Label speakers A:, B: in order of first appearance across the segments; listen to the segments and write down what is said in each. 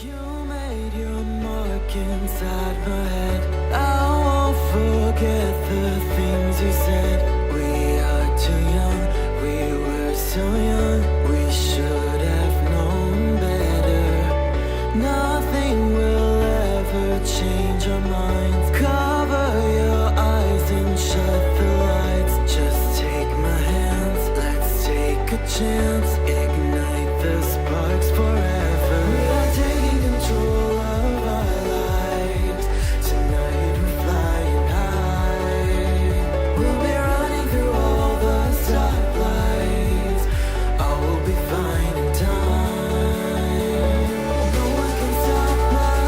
A: You made your mark inside my head. I won't forget the things you said. We are too young, we were so young. We should have known better. Nothing will ever change our minds. Cover your eyes and shut the lights. Just take my hands, let's take a chance. Ignite the sparks forever. We are taking control of our lives. Tonight we're flying high. We'll be running through all the stoplights. All will be fine in time. No one can stop us.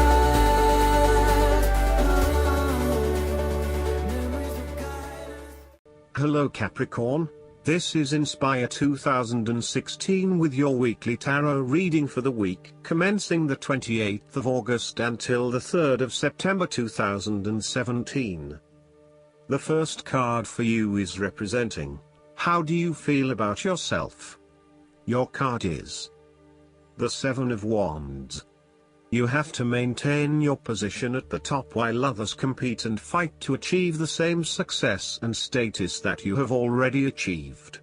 A: Memories will guide us.
B: Hello Capricorn, this is Inspire 2016 with your weekly tarot reading for the week commencing the 28th of August until the 3rd of September 2017. The first card for you is representing, how do you feel about yourself? Your card is the Seven of Wands. You have to maintain your position at the top while others compete and fight to achieve the same success and status that you have already achieved.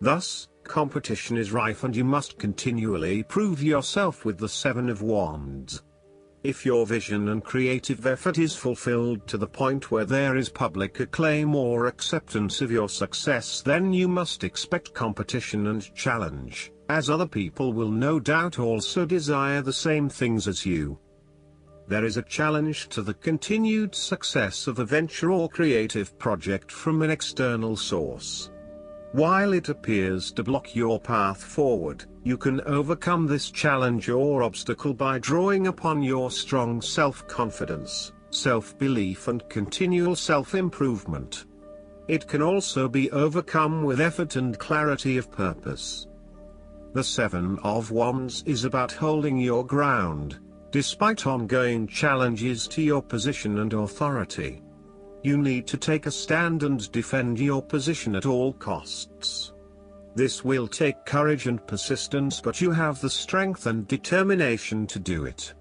B: Thus, competition is rife and you must continually prove yourself with the Seven of Wands. If your vision and creative effort is fulfilled to the point where there is public acclaim or acceptance of your success, then you must expect competition and challenge, as other people will no doubt also desire the same things as you. There is a challenge to the continued success of a venture or creative project from an external source. While it appears to block your path forward, you can overcome this challenge or obstacle by drawing upon your strong self-confidence, self-belief and continual self-improvement. It can also be overcome with effort and clarity of purpose. The Seven of Wands is about holding your ground, despite ongoing challenges to your position and authority. You need to take a stand and defend your position at all costs. This will take courage and persistence, but you have the strength and determination to do it.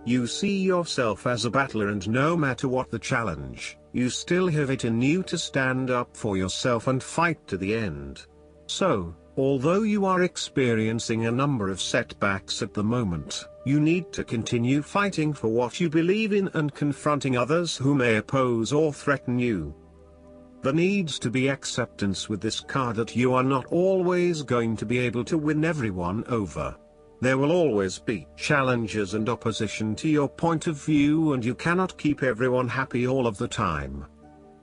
B: You see yourself as a battler, and no matter what the challenge, you still have it in you to stand up for yourself and fight to the end. So, although you are experiencing a number of setbacks at the moment, you need to continue fighting for what you believe in and confronting others who may oppose or threaten you. There needs to be acceptance with this card that you are not always going to be able to win everyone over. There will always be challenges and opposition to your point of view, and you cannot keep everyone happy all of the time.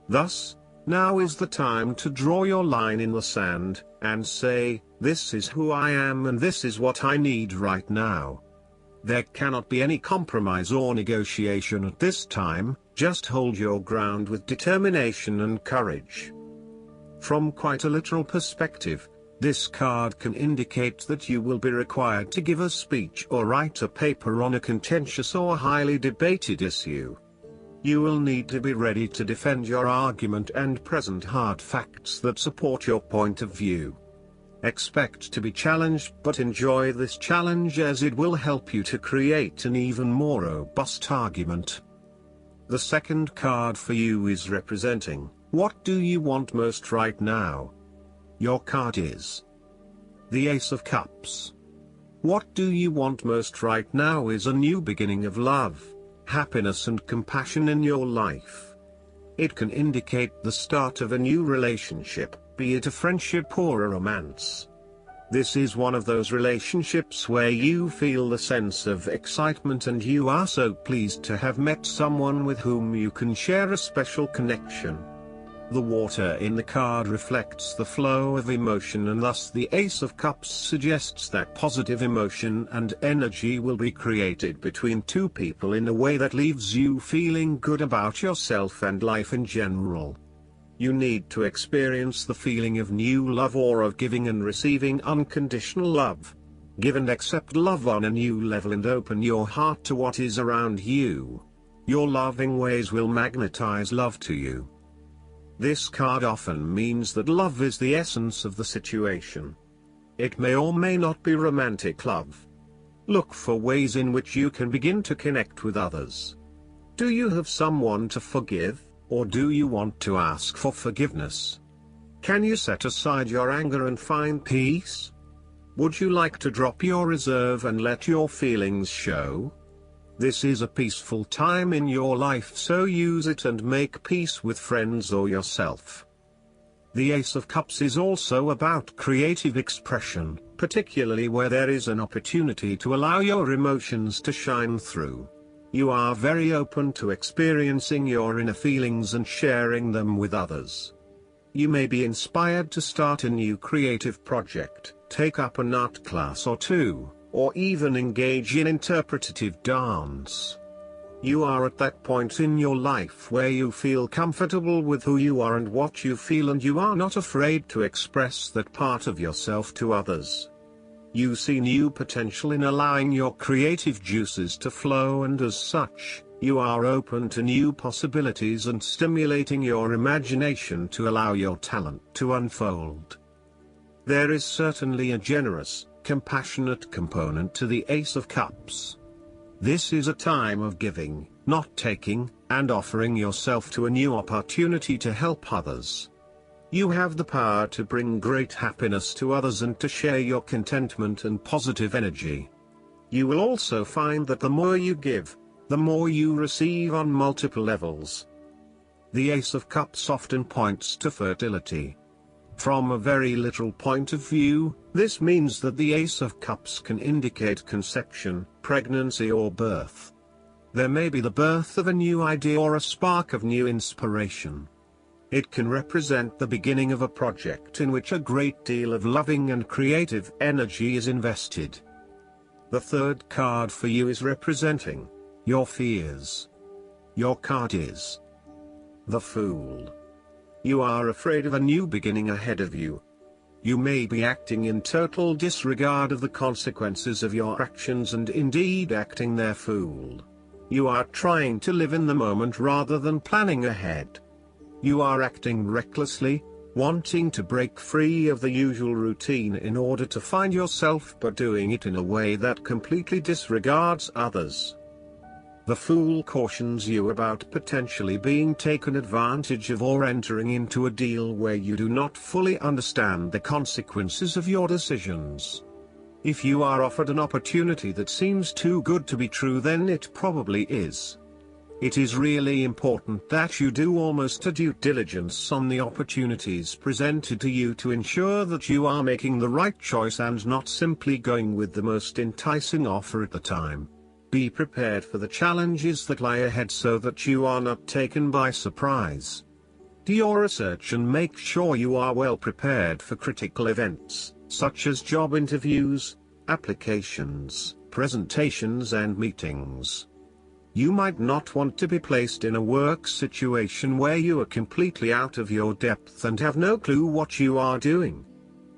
B: Thus, now is the time to draw your line in the sand, and say, this is who I am and this is what I need right now. There cannot be any compromise or negotiation at this time, just hold your ground with determination and courage. From quite a literal perspective, this card can indicate that you will be required to give a speech or write a paper on a contentious or highly debated issue. You will need to be ready to defend your argument and present hard facts that support your point of view. Expect to be challenged, but enjoy this challenge as it will help you to create an even more robust argument. The second card for you is representing, what do you want most right now? Your card is the Ace of Cups. What do you want most right now is a new beginning of love, happiness and compassion in your life. It can indicate the start of a new relationship, be it a friendship or a romance. This is one of those relationships where you feel the sense of excitement and you are so pleased to have met someone with whom you can share a special connection. The water in the card reflects the flow of emotion, and thus the Ace of Cups suggests that positive emotion and energy will be created between two people in a way that leaves you feeling good about yourself and life in general. You need to experience the feeling of new love or of giving and receiving unconditional love. Give and accept love on a new level and open your heart to what is around you. Your loving ways will magnetize love to you. This card often means that love is the essence of the situation. It may or may not be romantic love. Look for ways in which you can begin to connect with others. Do you have someone to forgive, or do you want to ask for forgiveness? Can you set aside your anger and find peace? Would you like to drop your reserve and let your feelings show? This is a peaceful time in your life, so use it and make peace with friends or yourself. The Ace of Cups is also about creative expression, particularly where there is an opportunity to allow your emotions to shine through. You are very open to experiencing your inner feelings and sharing them with others. You may be inspired to start a new creative project, take up an art class or two, or even engage in interpretative dance. You are at that point in your life where you feel comfortable with who you are and what you feel, and you are not afraid to express that part of yourself to others. You see new potential in allowing your creative juices to flow, and as such, you are open to new possibilities and stimulating your imagination to allow your talent to unfold. There is certainly a generous, compassionate component to the Ace of Cups. This is a time of giving, not taking, and offering yourself to a new opportunity to help others. You have the power to bring great happiness to others and to share your contentment and positive energy. You will also find that the more you give, the more you receive on multiple levels. The Ace of Cups often points to fertility. From a very literal point of view, this means that the Ace of Cups can indicate conception, pregnancy or birth. There may be the birth of a new idea or a spark of new inspiration. It can represent the beginning of a project in which a great deal of loving and creative energy is invested. The third card for you is representing your fears. Your card is the Fool. You are afraid of a new beginning ahead of you. You may be acting in total disregard of the consequences of your actions and indeed acting their fool. You are trying to live in the moment rather than planning ahead. You are acting recklessly, wanting to break free of the usual routine in order to find yourself, but doing it in a way that completely disregards others. The Fool cautions you about potentially being taken advantage of or entering into a deal where you do not fully understand the consequences of your decisions. If you are offered an opportunity that seems too good to be true, then it probably is. It is really important that you do almost a due diligence on the opportunities presented to you to ensure that you are making the right choice and not simply going with the most enticing offer at the time. Be prepared for the challenges that lie ahead so that you are not taken by surprise. Do your research and make sure you are well prepared for critical events, such as job interviews, applications, presentations and meetings. You might not want to be placed in a work situation where you are completely out of your depth and have no clue what you are doing.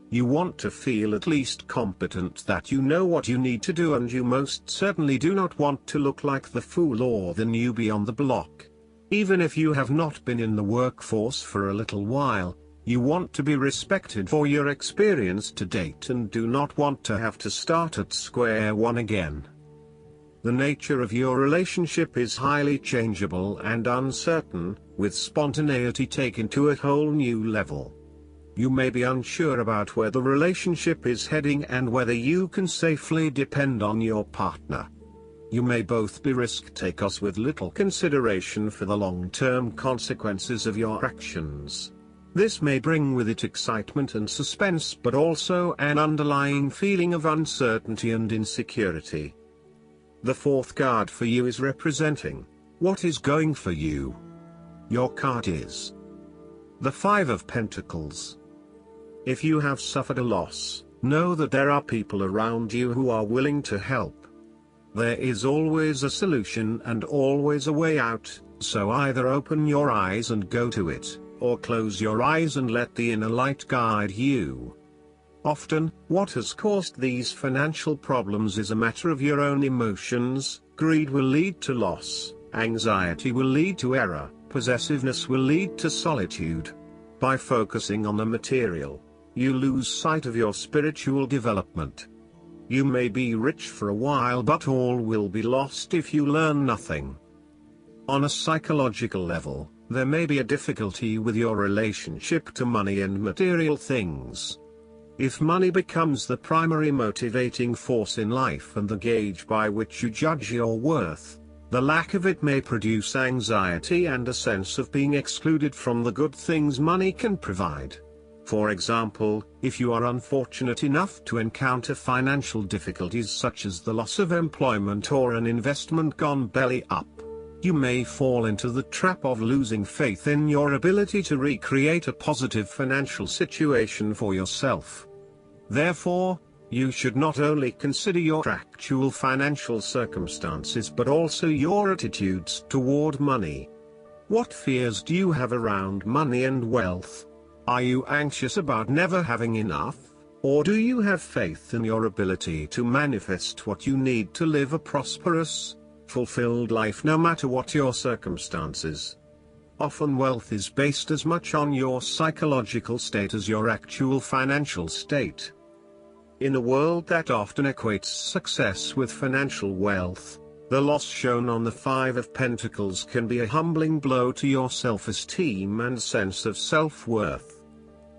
B: You want to feel at least competent, that you know what you need to do, and you most certainly do not want to look like the fool or the newbie on the block. Even if you have not been in the workforce for a little while, you want to be respected for your experience to date and do not want to have to start at square one again. The nature of your relationship is highly changeable and uncertain, with spontaneity taken to a whole new level. You may be unsure about where the relationship is heading and whether you can safely depend on your partner. You may both be risk takers with little consideration for the long-term consequences of your actions. This may bring with it excitement and suspense, but also an underlying feeling of uncertainty and insecurity. The fourth card for you is representing what is going for you. Your card is the Five of Pentacles. If you have suffered a loss, know that there are people around you who are willing to help. There is always a solution and always a way out, so either open your eyes and go to it, or close your eyes and let the inner light guide you. Often, what has caused these financial problems is a matter of your own emotions. Greed will lead to loss, anxiety will lead to error, possessiveness will lead to solitude. By focusing on the material, you lose sight of your spiritual development. You may be rich for a while, but all will be lost if you learn nothing. On a psychological level, there may be a difficulty with your relationship to money and material things. If money becomes the primary motivating force in life and the gauge by which you judge your worth, the lack of it may produce anxiety and a sense of being excluded from the good things money can provide. For example, if you are unfortunate enough to encounter financial difficulties such as the loss of employment or an investment gone belly up, you may fall into the trap of losing faith in your ability to recreate a positive financial situation for yourself. Therefore, you should not only consider your actual financial circumstances but also your attitudes toward money. What fears do you have around money and wealth? Are you anxious about never having enough, or do you have faith in your ability to manifest what you need to live a prosperous, fulfilled life no matter what your circumstances? Often wealth is based as much on your psychological state as your actual financial state. In a world that often equates success with financial wealth, the loss shown on the Five of Pentacles can be a humbling blow to your self-esteem and sense of self-worth.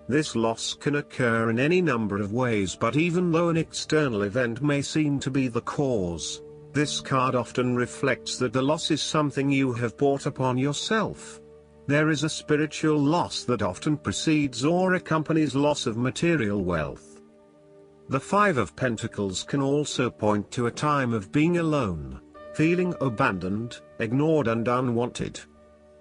B: This loss can occur in any number of ways, but even though an external event may seem to be the cause, this card often reflects that the loss is something you have brought upon yourself. There is a spiritual loss that often precedes or accompanies loss of material wealth. The Five of Pentacles can also point to a time of being alone, feeling abandoned, ignored and unwanted.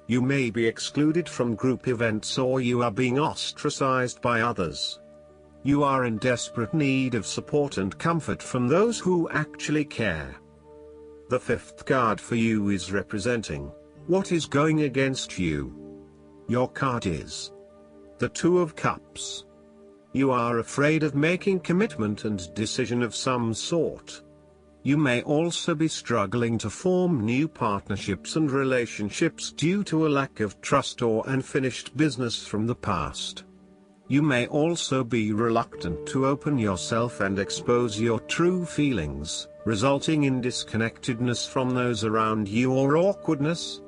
B: You may be excluded from group events or you are being ostracized by others. You are in desperate need of support and comfort from those who actually care. The fifth card for you is representing what is going against you. Your card is the Two of Cups. You are afraid of making commitment and decision of some sort. You may also be struggling to form new partnerships and relationships due to a lack of trust or unfinished business from the past. You may also be reluctant to open yourself and expose your true feelings, resulting in disconnectedness from those around you or awkwardness.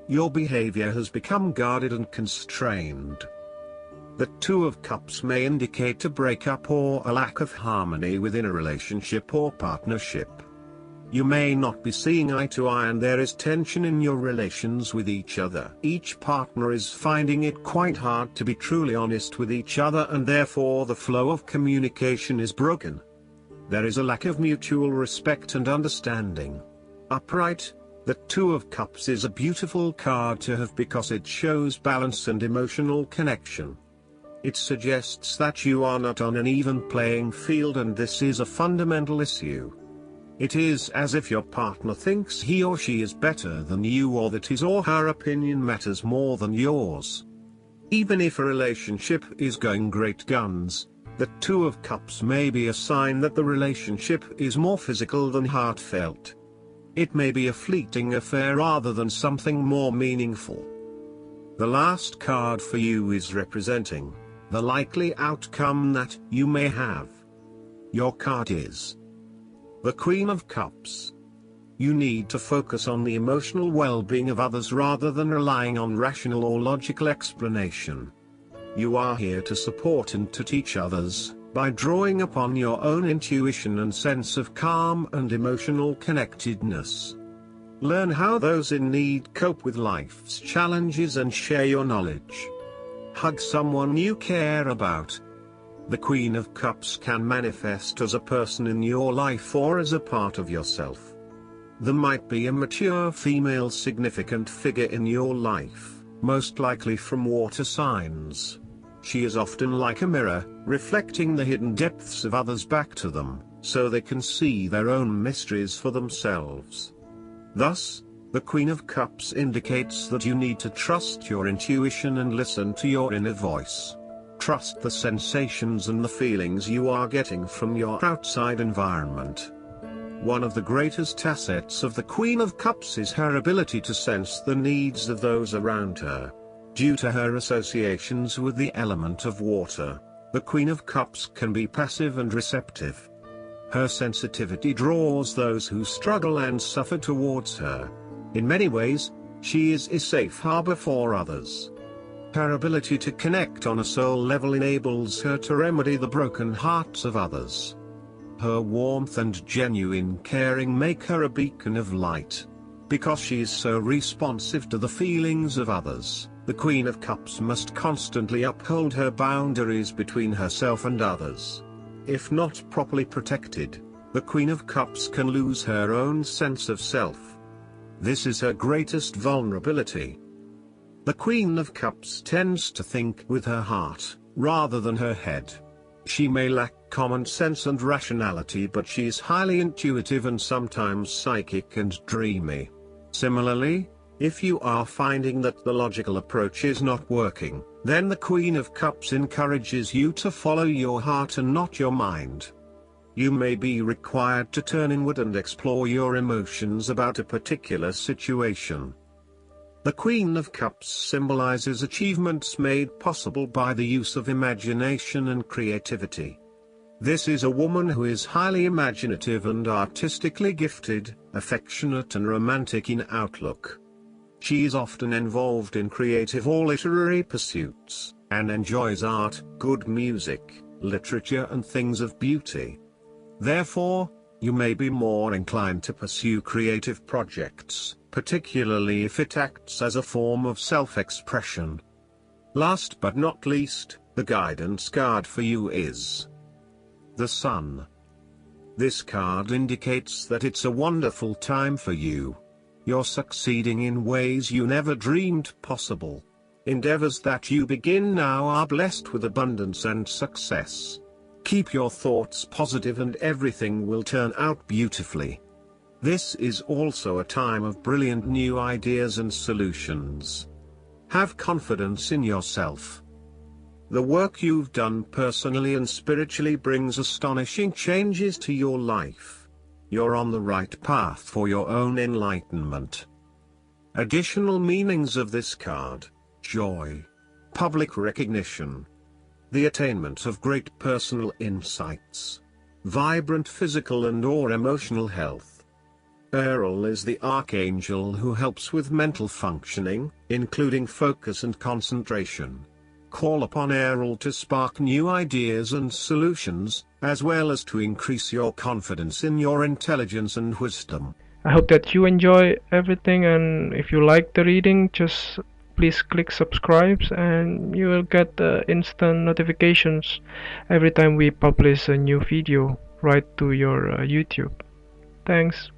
B: Your behavior has become guarded and constrained. The Two of Cups may indicate a breakup or a lack of harmony within a relationship or partnership. You may not be seeing eye to eye and there is tension in your relations with each other. Each partner is finding it quite hard to be truly honest with each other and therefore the flow of communication is broken. There is a lack of mutual respect and understanding. Upright, the Two of Cups is a beautiful card to have because it shows balance and emotional connection. It suggests that you are not on an even playing field and this is a fundamental issue. It is as if your partner thinks he or she is better than you or that his or her opinion matters more than yours. Even if a relationship is going great guns, the Two of Cups may be a sign that the relationship is more physical than heartfelt. It may be a fleeting affair rather than something more meaningful. The last card for you is representing the likely outcome that you may have. Your card is the Queen of Cups. You need to focus on the emotional well-being of others rather than relying on rational or logical explanation. You are here to support and to teach others, by drawing upon your own intuition and sense of calm and emotional connectedness. Learn how those in need cope with life's challenges and share your knowledge. Hug someone you care about. The Queen of Cups can manifest as a person in your life or as a part of yourself. There might be a mature female significant figure in your life, most likely from water signs. She is often like a mirror, reflecting the hidden depths of others back to them, so they can see their own mysteries for themselves. Thus, the Queen of Cups indicates that you need to trust your intuition and listen to your inner voice. Trust the sensations and the feelings you are getting from your outside environment. One of the greatest assets of the Queen of Cups is her ability to sense the needs of those around her. Due to her associations with the element of water, the Queen of Cups can be passive and receptive. Her sensitivity draws those who struggle and suffer towards her. In many ways, she is a safe harbor for others. Her ability to connect on a soul level enables her to remedy the broken hearts of others. Her warmth and genuine caring make her a beacon of light. Because she is so responsive to the feelings of others, the Queen of Cups must constantly uphold her boundaries between herself and others. If not properly protected, the Queen of Cups can lose her own sense of self. This is her greatest vulnerability. The Queen of Cups tends to think with her heart, rather than her head. She may lack common sense and rationality, but she is highly intuitive and sometimes psychic and dreamy. Similarly, if you are finding that the logical approach is not working, then the Queen of Cups encourages you to follow your heart and not your mind. You may be required to turn inward and explore your emotions about a particular situation. The Queen of Cups symbolizes achievements made possible by the use of imagination and creativity. This is a woman who is highly imaginative and artistically gifted, affectionate and romantic in outlook. She is often involved in creative or literary pursuits, and enjoys art, good music, literature and things of beauty. Therefore, you may be more inclined to pursue creative projects, particularly if it acts as a form of self-expression. Last but not least, the guidance card for you is the Sun. This card indicates that it's a wonderful time for you. You're succeeding in ways you never dreamed possible. Endeavors that you begin now are blessed with abundance and success. Keep your thoughts positive and everything will turn out beautifully. This is also a time of brilliant new ideas and solutions. Have confidence in yourself. The work you've done personally and spiritually brings astonishing changes to your life. You're on the right path for your own enlightenment. Additional meanings of this card: joy, public recognition, the attainment of great personal insights, vibrant physical and/or emotional health. Errol is the archangel who helps with mental functioning, including focus and concentration. Call upon Errol to spark new ideas and solutions, as well as to increase your confidence in your intelligence and wisdom.
C: I hope that you enjoy everything, and if you like the reading, just please click subscribe and you will get instant notifications every time we publish a new video right to your YouTube. Thanks.